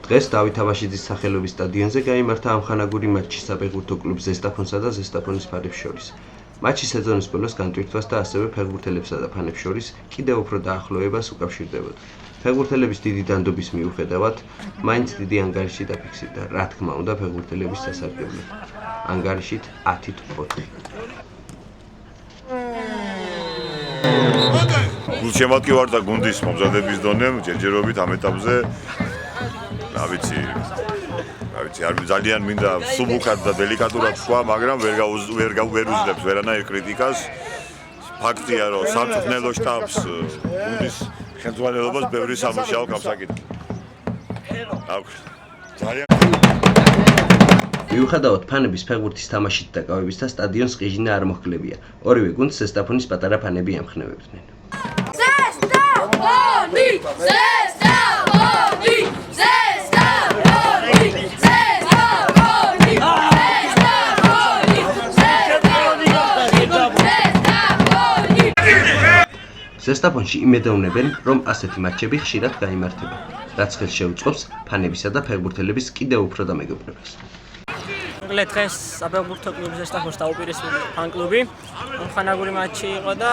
დღეს დავით აბაშიძის სახელობის სტადიონზე გაიმართა ამხანაგური მატჩი საფეხბურთო კლუბ ზესტაფონსა და ზესტაფონის ფანებს შორის. მატჩი სეზონის ბოლოს განტვირთვას და ასევე ფეხბურთელებსა და ფანებს შორის კიდევ უფრო დაახლოებას უკავშირდებოდა. ფეხბურთელების დიდი დანდობის მიუხედავად, მაინც დიდი ანგარიში დაფიქსირდა, რა თქმა უნდა, ფეხბურთელების სასარგებლოდ. ანგარიშით 10-4. გულშემატკი ვარ და გუნდის მომზადების დონე ჯერჯერობით ამ ეტაპზე რა ვიცი არ ძალიან მინდა სუბუქად და დელიკატურად თქვა, მაგრამ ვერ უძლებს ვერანაირ კრიტიკას. ფაქტია, რომ სამწვრთნელო შტაბს გუნდის ხელმძღვანელობას ბევრი სამუშაო გამსაკითხი. ძალიან მიუხედავად ფანების ფეხბურთის თამაშით დაკავების და სტადიონს ყიჟინა არ მოჰკლებია. ორივე გუნდს ზესტაფონის პატარა ფანები ემხნევებდნენ. ზესტაფონში იმედოვნებენ, რომ ასეთი მატჩები ხშირად გაიმართება, რაც ხელს შეუწყობს ფანებისა და ფეხბურთელების კიდევ უფრო დამეგობრებას. დღეს საფეხბურთო კლუბ ზესტაფონს დაუპირისპირდა ფან-კლუბი. ამხანაგური მატჩი იყო და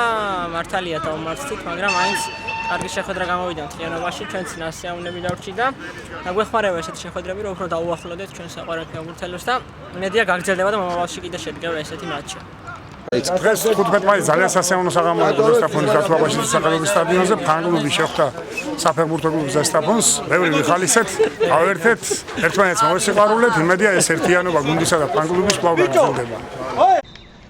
მართალია დაუმარცხეთ, მაგრამ მაინც კარგი შეხვედრა გამოვიდა მთლიანობაში, ჩვენც ნასიავნები დავრჩიდა. გვეხმარება ესეთი შეხვედრები, რომ უფრო დაუახლოვდეთ ჩვენ საყვარელ ფეხბურთელებს და მედია გაგრძელდება და მომავალში კიდე შედგება ესეთი მატჩი. დღეს 15 მაისს ძალიან სასიამოვნო საღამო იყო ზესტაფონის დავით აბაშიძის სახელობის სტადიონზე. ფან-კლუბი შეხვდა საფეხბურთო კლუბ ზესტაფონს. ბევრი ვიხალისეთ, გავერთეთ, ერთმანეთს მოვესიყვარულეთ. იმედია ეს ერთიანობა გუნდისა და ფან-კლუბის კვლავ გაგრძელდება.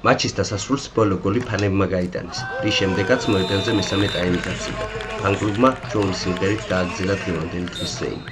მატჩის დასასრულს ბოლო გოლი ფანებმა გაიტანეს, რის შემდეგაც მოედანზე მესამე ტაიმი გაგრძელდა. ფან-კლუბმა ჩვეულის სიმღერით გააგრძელა დღევანდელი დღის რეიმი.